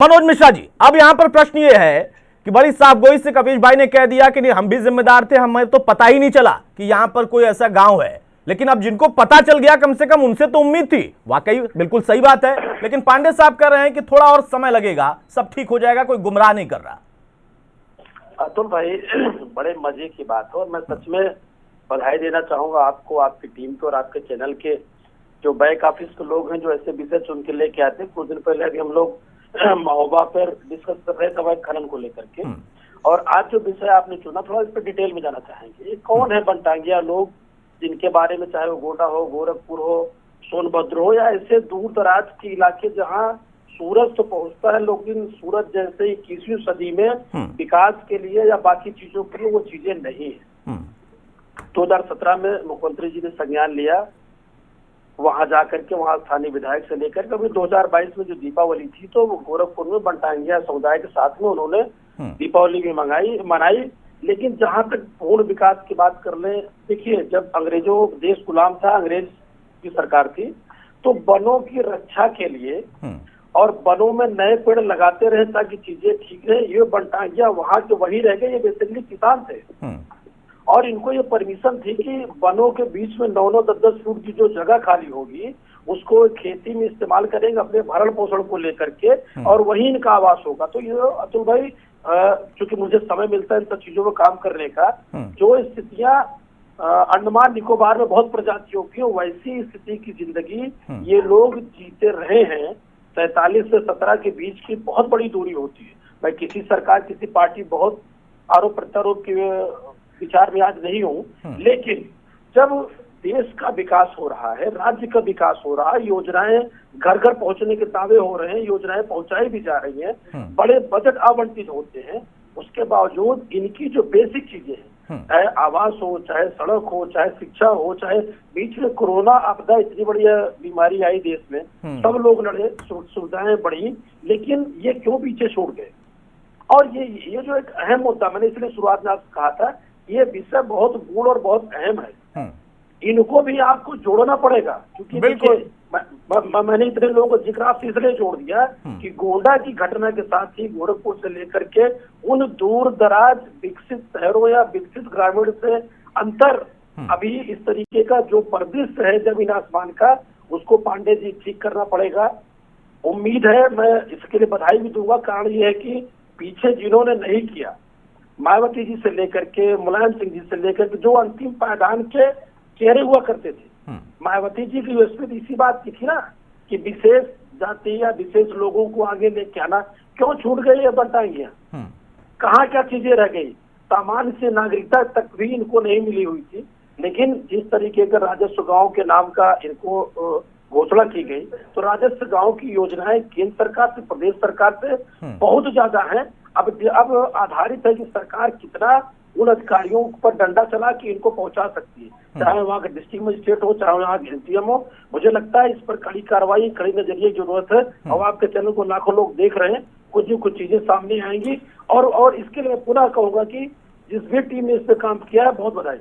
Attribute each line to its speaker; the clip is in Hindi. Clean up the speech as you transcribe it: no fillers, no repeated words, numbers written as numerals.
Speaker 1: मनोज मिश्रा जी, अब यहां पर प्रश्न ये है कि बड़ी साफगोई से कपीश भाई ने कह दिया कि नहीं हम भी जिम्मेदार थे, हमें तो पता ही नहीं चला कि यहां पर कोई ऐसा गांव है। लेकिन अब जिनको पता चल गया कम से कम उनसे तो उम्मीद थी। वाकई बिल्कुल सही बात है, लेकिन पांडे साहब कह रहे हैं कि थोड़ा और समय लगेगा, सब ठीक हो जाएगा, कोई गुमराह नहीं कर रहा।
Speaker 2: अतुल भाई, बड़े मजे की बात है और मैं सच में बधाई देना चाहूंगा आपको, आपकी टीम को और आपके चैनल के जो बैक ऑफिस के लोग हैं जो ऐसे विषय चुन के लेके आते हैं। कुछ दिन पहले अभी हम लोग महोबा पर डिस्कस कर रहे थे अवैध खनन को लेकर के, और आज जो विषय आपने चुना थोड़ा इस पर डिटेल में जाना चाहेंगे। ये कौन है बनटांगिया लोग जिनके बारे में, चाहे वो गोंडा हो, गोरखपुर हो, सोनभद्र हो या ऐसे दूर दराज के इलाके जहाँ सूरज तो पहुंचता है लेकिन सूरज जैसे 21वीं सदी में विकास के लिए या बाकी चीजों के लिए वो चीजें नहीं है। 2017 में मुख्यमंत्री जी ने संज्ञान लिया, वहां जाकर के वहां स्थानीय विधायक से लेकर के अभी 2022 में जो दीपावली थी तो गोरखपुर में बनटांगिया समुदाय के साथ में उन्होंने दीपावली भी मनाई। लेकिन जहां तक पूर्ण विकास की बात कर ले, देखिए जब अंग्रेजों देश गुलाम था, अंग्रेज की सरकार थी, तो वनों की रक्षा के लिए और वनों में नए पेड़ लगाते रहे ताकि चीजें ठीक रहे। ये बनटांगिया वहां के वही रह गए, ये बेसिकली किसान थे और इनको ये परमिशन थी कि वनों के बीच में 9-9, 10-10 फुट की जो जगह खाली होगी उसको खेती में इस्तेमाल करेंगे अपने भरण पोषण को लेकर के, और वही इनका आवास होगा। तो ये अतुल भाई, चूंकि मुझे समय मिलता है इन सब चीजों में काम करने का, जो स्थितियां अंडमान निकोबार में बहुत प्रजातियों की वैसी स्थिति की जिंदगी ये लोग जीते रहे हैं। 43 से 17 के बीच की बहुत बड़ी दूरी होती है। मैं किसी सरकार, किसी पार्टी, बहुत आरोप प्रत्यारोप के विचार में आज नहीं हूँ, लेकिन जब देश का विकास हो रहा है, राज्य का विकास हो रहा है, योजनाएं घर घर पहुंचने के दावे हो रहे हैं, योजनाएं पहुंचाई भी जा रही हैं, बड़े बजट आवंटित होते हैं, उसके बावजूद इनकी जो बेसिक चीजें हैं, चाहे आवास हो, चाहे सड़क हो, चाहे शिक्षा हो, चाहे बीच में कोरोना आपदा इतनी बड़ी बीमारी आई देश में, सब लोग लड़े, सुविधाएं बढ़ी, लेकिन ये क्यों पीछे छोड़ गए। और ये जो एक अहम मुद्दा, मैंने इसलिए शुरुआत में आपसे कहा था, ये विषय बहुत गूढ़ और बहुत अहम है, इनको भी आपको जोड़ना पड़ेगा। क्योंकि बिल्कुल मैंने इतने लोगों को जिक्र आपसे इसलिए जोड़ दिया कि गोंडा की घटना के साथ ही गोरखपुर से लेकर के उन दूर दराज विकसित शहरों या विकसित ग्रामीण से अंतर, अभी इस तरीके का जो परिदृश्य है जमीन आसमान का, उसको पांडे जी ठीक करना पड़ेगा। उम्मीद है, मैं इसके लिए बधाई भी दूंगा। कारण ये है कि पीछे जिन्होंने नहीं किया, मायावती जी से लेकर के मुलायम सिंह जी से लेकर के जो अंतिम पायदान के चेहरे हुआ करते थे, मायावती जी की यूएसपी इसी बात की थी ना कि विशेष जाति या विशेष लोगों को आगे लेके आना। क्यों छूट गई ये बनटांगिया, कहाँ क्या चीजें रह गई, सामान्य से नागरिकता तक भी इनको नहीं मिली हुई थी। लेकिन जिस तरीके का राजस्व गांव के नाम का इनको घोषणा की गई, तो राजस्व गांव की योजनाएं केंद्र सरकार से, प्रदेश सरकार से बहुत ज्यादा है। अब आधारित है कि सरकार कितना उन अधिकारियों पर डंडा चला कि इनको पहुंचा सकती है, चाहे वहाँ का डिस्ट्रिक्ट मजिस्ट्रेट हो, चाहे वहाँ के एसडीएम हो। मुझे लगता है इस पर कड़ी कार्रवाई, कड़ी नजरिए की जरूरत है, और आपके चैनल को लाखों लोग देख रहे हैं, कुछ चीजें सामने आएंगी। और इसके लिए मैं पुनः कहूंगा कि जिस भी टीम ने इस पे काम किया है, बहुत बधाई।